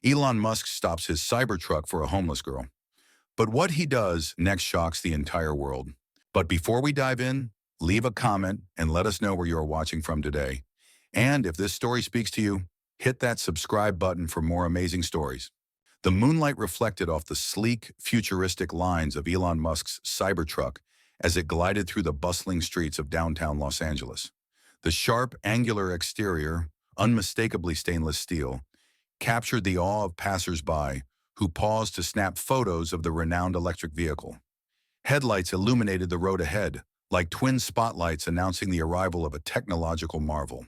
Elon Musk stops his Cybertruck for a homeless girl. But what he does next shocks the entire world. But before we dive in, leave a comment and let us know where you are watching from today. And if this story speaks to you, hit that subscribe button for more amazing stories. The moonlight reflected off the sleek, futuristic lines of Elon Musk's Cybertruck as it glided through the bustling streets of downtown Los Angeles. The sharp, angular exterior, unmistakably stainless steel, captured the awe of passers-by who paused to snap photos of the renowned electric vehicle. Headlights illuminated the road ahead, like twin spotlights announcing the arrival of a technological marvel.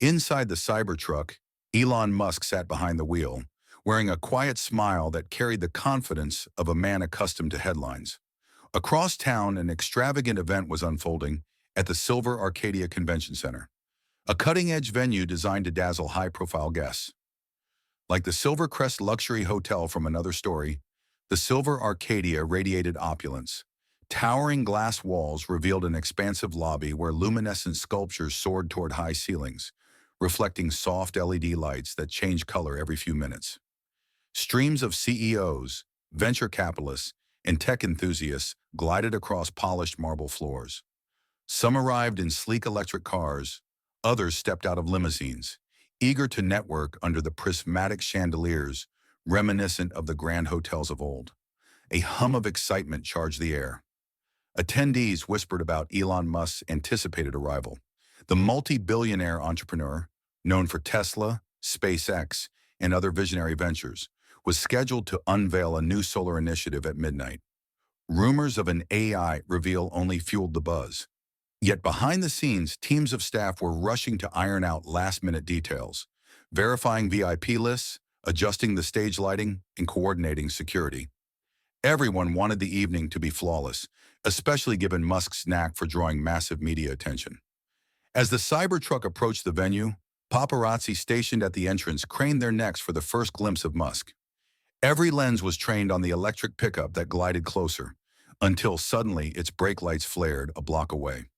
Inside the Cybertruck, Elon Musk sat behind the wheel, wearing a quiet smile that carried the confidence of a man accustomed to headlines. Across town, an extravagant event was unfolding at the Silver Arcadia Convention Center, a cutting-edge venue designed to dazzle high-profile guests. Like the Silvercrest luxury hotel from Another Story, the Silver Arcadia radiated opulence. Towering glass walls revealed an expansive lobby where luminescent sculptures soared toward high ceilings, reflecting soft LED lights that changed color every few minutes. Streams of CEOs, venture capitalists, and tech enthusiasts glided across polished marble floors. Some arrived in sleek electric cars, others stepped out of limousines, eager to network under the prismatic chandeliers reminiscent of the grand hotels of old. A hum of excitement charged the air. Attendees whispered about Elon Musk's anticipated arrival. The multi-billionaire entrepreneur, known for Tesla, SpaceX, and other visionary ventures, was scheduled to unveil a new solar initiative at midnight. Rumors of an AI reveal only fueled the buzz. Yet behind the scenes, teams of staff were rushing to iron out last-minute details, verifying VIP lists, adjusting the stage lighting, and coordinating security. Everyone wanted the evening to be flawless, especially given Musk's knack for drawing massive media attention. As the Cybertruck approached the venue, paparazzi stationed at the entrance craned their necks for the first glimpse of Musk. Every lens was trained on the electric pickup that glided closer, until suddenly its brake lights flared a block away.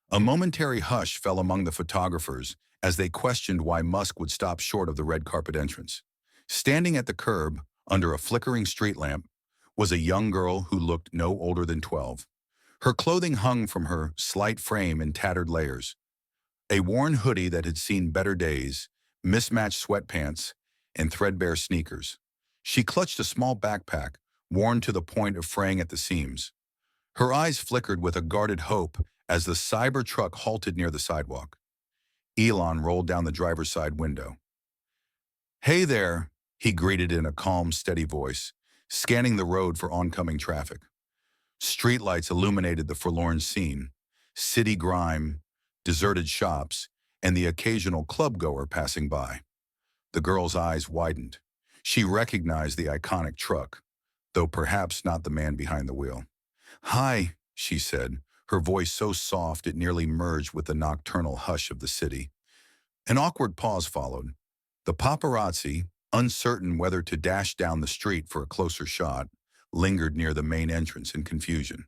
A momentary hush fell among the photographers as they questioned why Musk would stop short of the red carpet entrance. Standing at the curb, under a flickering street lamp, was a young girl who looked no older than 12. Her clothing hung from her slight frame in tattered layers. A worn hoodie that had seen better days, mismatched sweatpants, and threadbare sneakers. She clutched a small backpack, worn to the point of fraying at the seams. Her eyes flickered with a guarded hope as the Cybertruck halted near the sidewalk. Elon rolled down the driver's side window. "Hey there," he greeted in a calm, steady voice, scanning the road for oncoming traffic. Streetlights illuminated the forlorn scene, city grime, deserted shops, and the occasional club-goer passing by. The girl's eyes widened. She recognized the iconic truck, though perhaps not the man behind the wheel. "Hi," she said, her voice so soft it nearly merged with the nocturnal hush of the city. An awkward pause followed. The paparazzi, uncertain whether to dash down the street for a closer shot, lingered near the main entrance in confusion.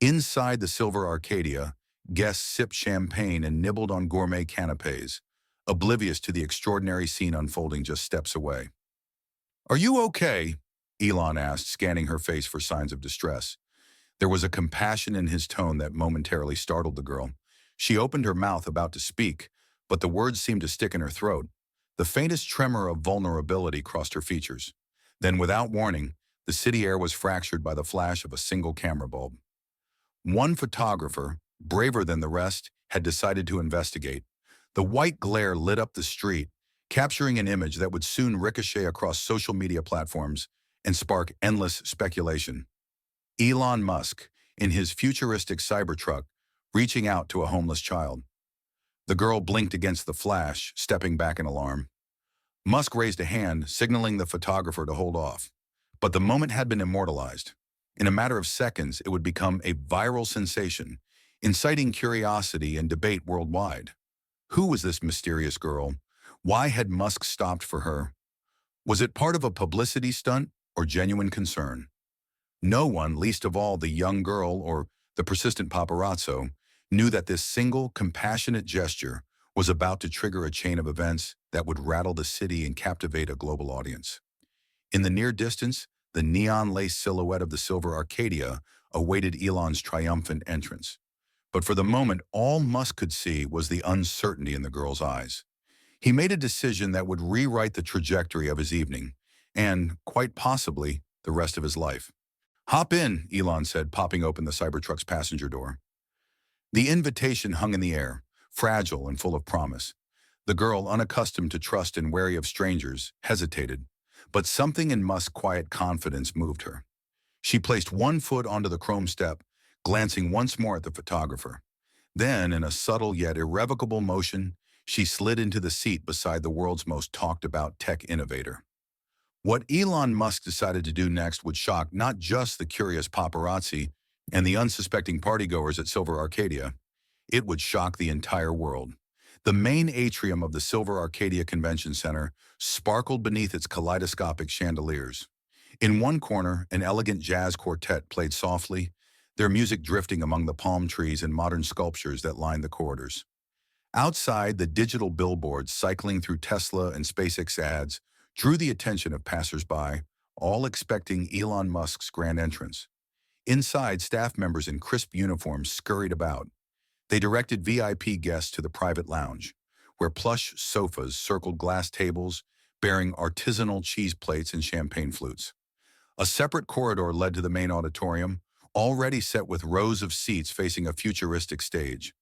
Inside the Silver Arcadia, guests sipped champagne and nibbled on gourmet canapes, oblivious to the extraordinary scene unfolding just steps away. "Are you okay?" Elon asked, scanning her face for signs of distress. There was a compassion in his tone that momentarily startled the girl. She opened her mouth about to speak, but the words seemed to stick in her throat. The faintest tremor of vulnerability crossed her features. Then, without warning, the city air was fractured by the flash of a single camera bulb. One photographer, braver than the rest, had decided to investigate. The white glare lit up the street, capturing an image that would soon ricochet across social media platforms and spark endless speculation. Elon Musk, in his futuristic Cybertruck, reaching out to a homeless child. The girl blinked against the flash, stepping back in alarm. Musk raised a hand, signaling the photographer to hold off. But the moment had been immortalized. In a matter of seconds, it would become a viral sensation, inciting curiosity and debate worldwide. Who was this mysterious girl? Why had Musk stopped for her? Was it part of a publicity stunt or genuine concern? No one, least of all the young girl or the persistent paparazzo, knew that this single, compassionate gesture was about to trigger a chain of events that would rattle the city and captivate a global audience. In the near distance, the neon-laced silhouette of the silver Arcadia awaited Elon's triumphant entrance. But for the moment, all Musk could see was the uncertainty in the girl's eyes. He made a decision that would rewrite the trajectory of his evening, and, quite possibly, the rest of his life. "Hop in," Elon said, popping open the Cybertruck's passenger door. The invitation hung in the air, fragile and full of promise. The girl, unaccustomed to trust and wary of strangers, hesitated, but something in Musk's quiet confidence moved her. She placed one foot onto the chrome step, glancing once more at the photographer. Then, in a subtle yet irrevocable motion, she slid into the seat beside the world's most talked-about tech innovator. What Elon Musk decided to do next would shock not just the curious paparazzi and the unsuspecting partygoers at Silver Arcadia. It would shock the entire world. The main atrium of the Silver Arcadia Convention Center sparkled beneath its kaleidoscopic chandeliers. In one corner, an elegant jazz quartet played softly, their music drifting among the palm trees and modern sculptures that lined the corridors. Outside, the digital billboards cycling through Tesla and SpaceX ads drew the attention of passers-by, all expecting Elon Musk's grand entrance. Inside, staff members in crisp uniforms scurried about. They directed VIP guests to the private lounge, where plush sofas circled glass tables bearing artisanal cheese plates and champagne flutes. A separate corridor led to the main auditorium, already set with rows of seats facing a futuristic stage.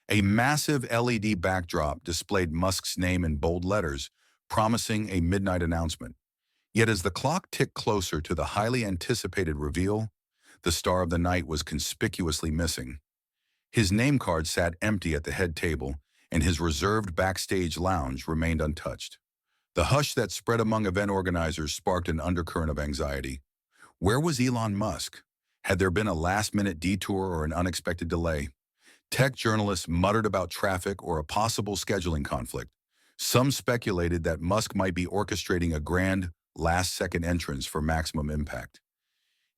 A massive LED backdrop displayed Musk's name in bold letters, promising a midnight announcement. Yet as the clock ticked closer to the highly anticipated reveal, the star of the night was conspicuously missing. His name card sat empty at the head table, and his reserved backstage lounge remained untouched. The hush that spread among event organizers sparked an undercurrent of anxiety. Where was Elon Musk? Had there been a last-minute detour or an unexpected delay? Tech journalists muttered about traffic or a possible scheduling conflict. Some speculated that Musk might be orchestrating a grand, last-second entrance for maximum impact.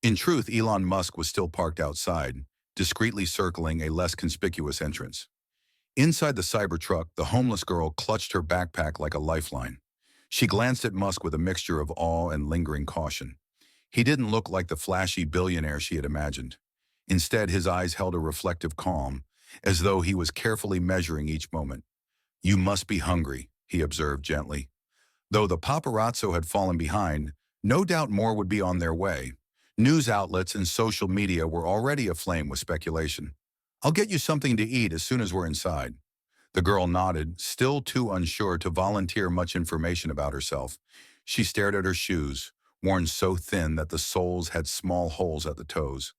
In truth, Elon Musk was still parked outside, discreetly circling a less conspicuous entrance. Inside the Cybertruck, the homeless girl clutched her backpack like a lifeline. She glanced at Musk with a mixture of awe and lingering caution. He didn't look like the flashy billionaire she had imagined. Instead, his eyes held a reflective calm, as though he was carefully measuring each moment. "You must be hungry," he observed gently. Though the paparazzo had fallen behind, no doubt more would be on their way. News outlets and social media were already aflame with speculation. "I'll get you something to eat as soon as we're inside." The girl nodded, still too unsure to volunteer much information about herself. She stared at her shoes, worn so thin that the soles had small holes at the toes.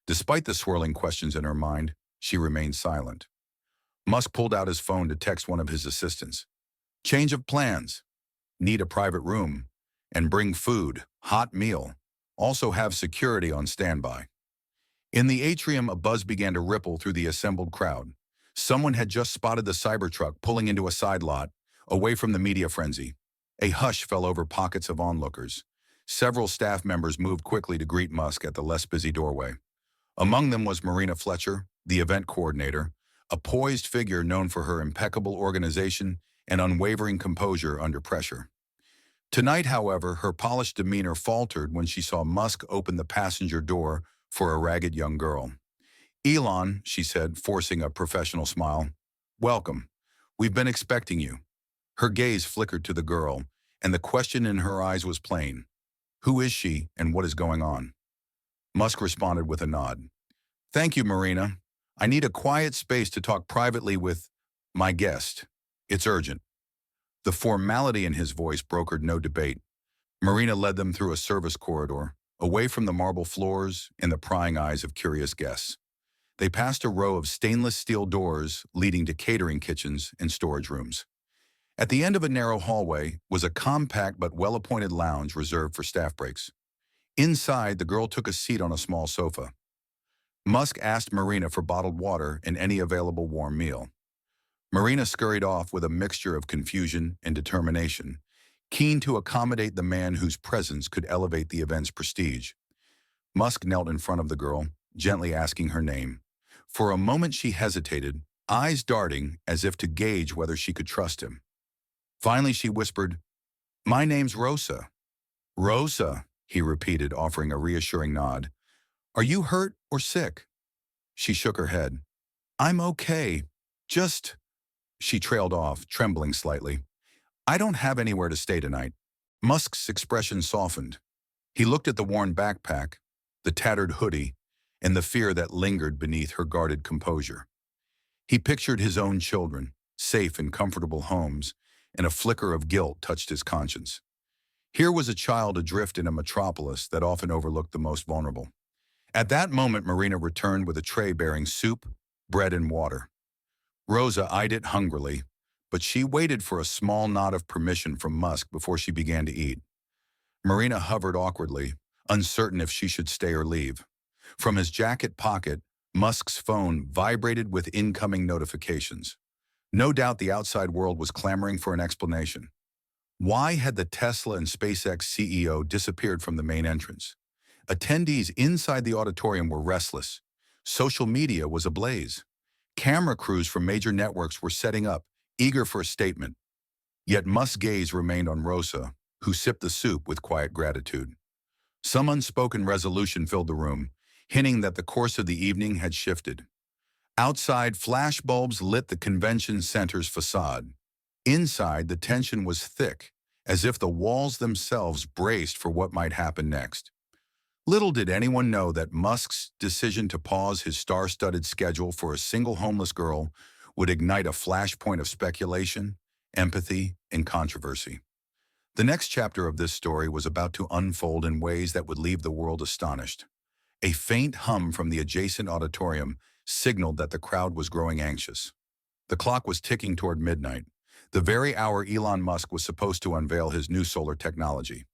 Despite the swirling questions in her mind, she remained silent. Musk pulled out his phone to text one of his assistants. "Change of plans. Need a private room. And bring food, hot meal. Also have security on standby." In the atrium, a buzz began to ripple through the assembled crowd. Someone had just spotted the Cybertruck pulling into a side lot, away from the media frenzy. A hush fell over pockets of onlookers. Several staff members moved quickly to greet Musk at the less busy doorway. Among them was Marina Fletcher, the event coordinator, a poised figure known for her impeccable organization and unwavering composure under pressure. Tonight, however, her polished demeanor faltered when she saw Musk open the passenger door for a ragged young girl. "Elon," she said, forcing a professional smile, "welcome. We've been expecting you." Her gaze flickered to the girl, and the question in her eyes was plain. Who is she, and what is going on? Musk responded with a nod. "Thank you, Marina. I need a quiet space to talk privately with my guest. It's urgent." The formality in his voice brokered no debate. Marina led them through a service corridor, away from the marble floors and the prying eyes of curious guests. They passed a row of stainless steel doors leading to catering kitchens and storage rooms. At the end of a narrow hallway was a compact but well-appointed lounge reserved for staff breaks. Inside, the girl took a seat on a small sofa. Musk asked Marina for bottled water and any available warm meal. Marina scurried off with a mixture of confusion and determination, keen to accommodate the man whose presence could elevate the event's prestige. Musk knelt in front of the girl, gently asking her name. For a moment she hesitated, eyes darting as if to gauge whether she could trust him. Finally, she whispered, "My name's Rosa." "Rosa," he repeated, offering a reassuring nod. "Are you hurt or sick?" She shook her head. "I'm okay. Just—" She trailed off, trembling slightly. "I don't have anywhere to stay tonight." Musk's expression softened. He looked at the worn backpack, the tattered hoodie, and the fear that lingered beneath her guarded composure. He pictured his own children, safe in comfortable homes, and a flicker of guilt touched his conscience. Here was a child adrift in a metropolis that often overlooked the most vulnerable. At that moment, Marina returned with a tray bearing soup, bread, and water. Rosa eyed it hungrily, but she waited for a small nod of permission from Musk before she began to eat. Marina hovered awkwardly, uncertain if she should stay or leave. From his jacket pocket, Musk's phone vibrated with incoming notifications. No doubt the outside world was clamoring for an explanation. Why had the Tesla and SpaceX CEO disappeared from the main entrance? Attendees inside the auditorium were restless. Social media was ablaze. Camera crews from major networks were setting up, eager for a statement. Yet Musk's gaze remained on Rosa, who sipped the soup with quiet gratitude. Some unspoken resolution filled the room, hinting that the course of the evening had shifted. Outside, flashbulbs lit the convention center's facade. Inside, the tension was thick, as if the walls themselves braced for what might happen next. Little did anyone know that Musk's decision to pause his star-studded schedule for a single homeless girl would ignite a flashpoint of speculation, empathy, and controversy. The next chapter of this story was about to unfold in ways that would leave the world astonished. A faint hum from the adjacent auditorium signaled that the crowd was growing anxious. The clock was ticking toward midnight, the very hour Elon Musk was supposed to unveil his new solar technology.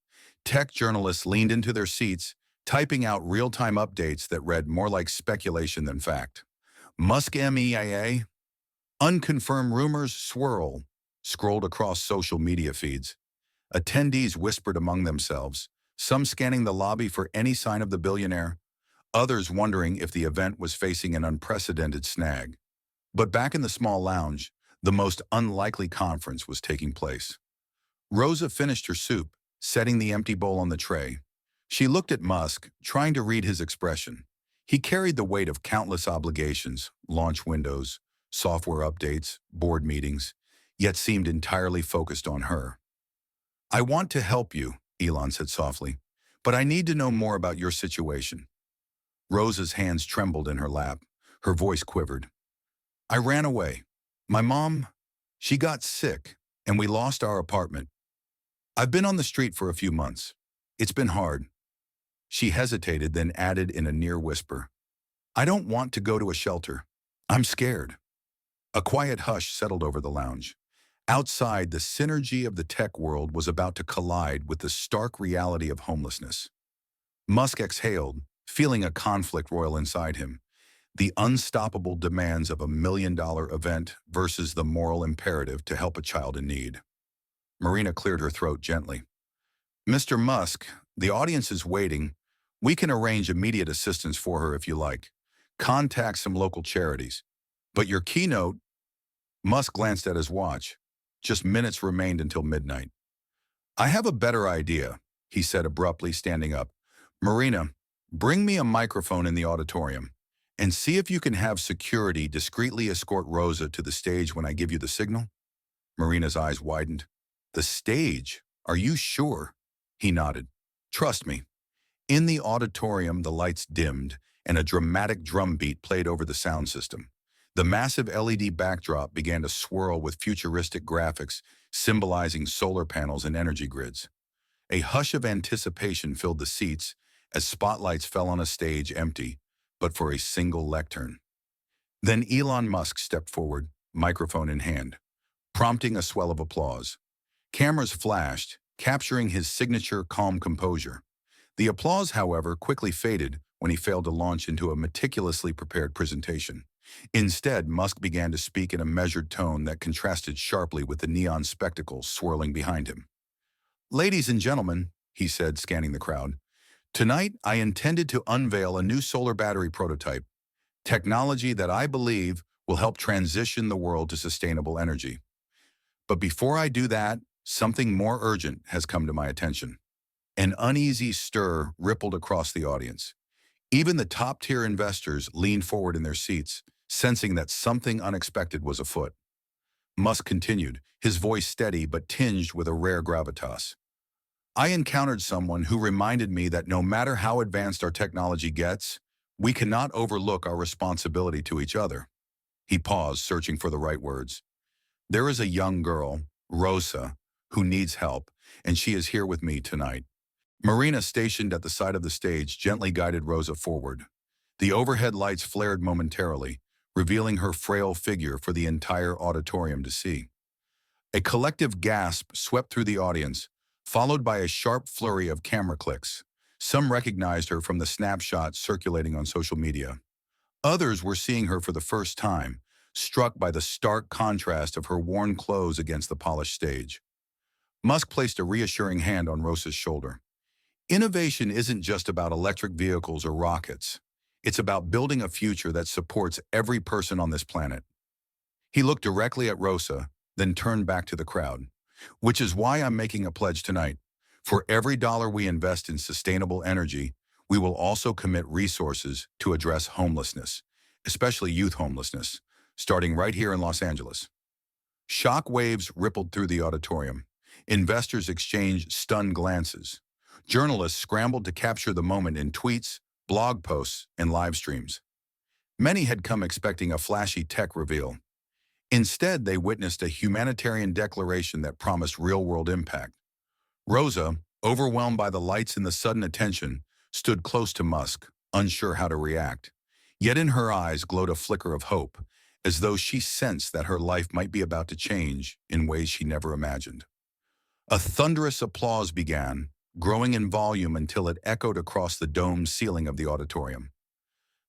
Tech journalists leaned into their seats, typing out real-time updates that read more like speculation than fact. Musk MEIA? Unconfirmed rumors swirl, scrolled across social media feeds. Attendees whispered among themselves, some scanning the lobby for any sign of the billionaire, others wondering if the event was facing an unprecedented snag. But back in the small lounge, the most unlikely conference was taking place. Rosa finished her soup, setting the empty bowl on the tray. She looked at Musk, trying to read his expression. He carried the weight of countless obligations, launch windows, software updates, board meetings, yet seemed entirely focused on her. "I want to help you," Elon said softly, "but I need to know more about your situation." Rosa's hands trembled in her lap. Her voice quivered. "I ran away. My mom, she got sick, and we lost our apartment. I've been on the street for a few months. It's been hard." She hesitated, then added in a near whisper, "I don't want to go to a shelter. I'm scared." A quiet hush settled over the lounge. Outside, the synergy of the tech world was about to collide with the stark reality of homelessness. Musk exhaled, feeling a conflict roil inside him. The unstoppable demands of $1 million event versus the moral imperative to help a child in need. Marina cleared her throat gently. "Mr. Musk, the audience is waiting. We can arrange immediate assistance for her if you like. Contact some local charities. But your keynote—" Musk glanced at his watch. Just minutes remained until midnight. "I have a better idea," he said abruptly, standing up. "Marina, bring me a microphone in the auditorium, and see if you can have security discreetly escort Rosa to the stage when I give you the signal." Marina's eyes widened. "The stage? Are you sure?" He nodded. "Trust me." In the auditorium, the lights dimmed, and a dramatic drum beat played over the sound system. The massive LED backdrop began to swirl with futuristic graphics, symbolizing solar panels and energy grids. A hush of anticipation filled the seats as spotlights fell on a stage empty, but for a single lectern. Then Elon Musk stepped forward, microphone in hand, prompting a swell of applause. Cameras flashed, capturing his signature calm composure. The applause, however, quickly faded when he failed to launch into a meticulously prepared presentation. Instead, Musk began to speak in a measured tone that contrasted sharply with the neon spectacles swirling behind him. "Ladies and gentlemen," he said, scanning the crowd, "tonight I intended to unveil a new solar battery prototype, technology that I believe will help transition the world to sustainable energy. But before I do that, something more urgent has come to my attention. An uneasy stir rippled across the audience. Even the top-tier investors leaned forward in their seats, sensing that something unexpected was afoot. Musk continued, his voice steady but tinged with a rare gravitas. I encountered someone who reminded me that no matter how advanced our technology gets, we cannot overlook our responsibility to each other. He paused, searching for the right words. There is a young girl, Rosa, who needs help, and she is here with me tonight. Marina, stationed at the side of the stage, gently guided Rosa forward. The overhead lights flared momentarily, revealing her frail figure for the entire auditorium to see. A collective gasp swept through the audience, followed by a sharp flurry of camera clicks. Some recognized her from the snapshots circulating on social media. Others were seeing her for the first time, struck by the stark contrast of her worn clothes against the polished stage. Musk placed a reassuring hand on Rosa's shoulder. Innovation isn't just about electric vehicles or rockets. It's about building a future that supports every person on this planet. He looked directly at Rosa, then turned back to the crowd. Which is why I'm making a pledge tonight. For every dollar we invest in sustainable energy, we will also commit resources to address homelessness, especially youth homelessness, starting right here in Los Angeles. Shock waves rippled through the auditorium. Investors exchanged stunned glances. Journalists scrambled to capture the moment in tweets, blog posts, and live streams. Many had come expecting a flashy tech reveal. Instead, they witnessed a humanitarian declaration that promised real-world impact. Rosa, overwhelmed by the lights and the sudden attention, stood close to Musk, unsure how to react. Yet in her eyes glowed a flicker of hope, as though she sensed that her life might be about to change in ways she never imagined. A thunderous applause began, growing in volume until it echoed across the domed ceiling of the auditorium.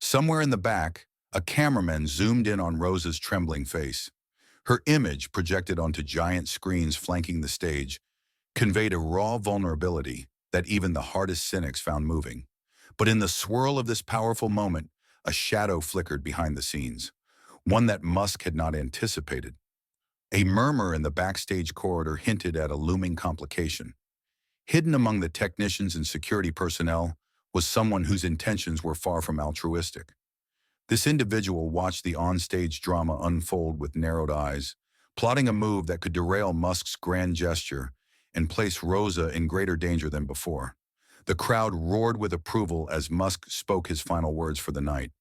Somewhere in the back, a cameraman zoomed in on Rosa's trembling face. Her image, projected onto giant screens flanking the stage, conveyed a raw vulnerability that even the hardest cynics found moving. But in the swirl of this powerful moment, a shadow flickered behind the scenes, one that Musk had not anticipated. A murmur in the backstage corridor hinted at a looming complication. Hidden among the technicians and security personnel was someone whose intentions were far from altruistic. This individual watched the onstage drama unfold with narrowed eyes, plotting a move that could derail Musk's grand gesture and place Rosa in greater danger than before. The crowd roared with approval as Musk spoke his final words for the night.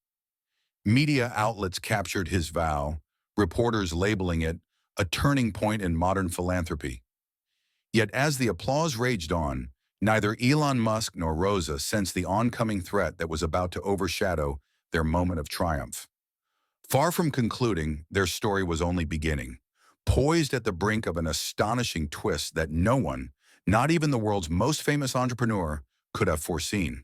Media outlets captured his vow, reporters labeling it a turning point in modern philanthropy. Yet as the applause raged on, neither Elon Musk nor Rosa sensed the oncoming threat that was about to overshadow their moment of triumph. Far from concluding, their story was only beginning, poised at the brink of an astonishing twist that no one, not even the world's most famous entrepreneur, could have foreseen.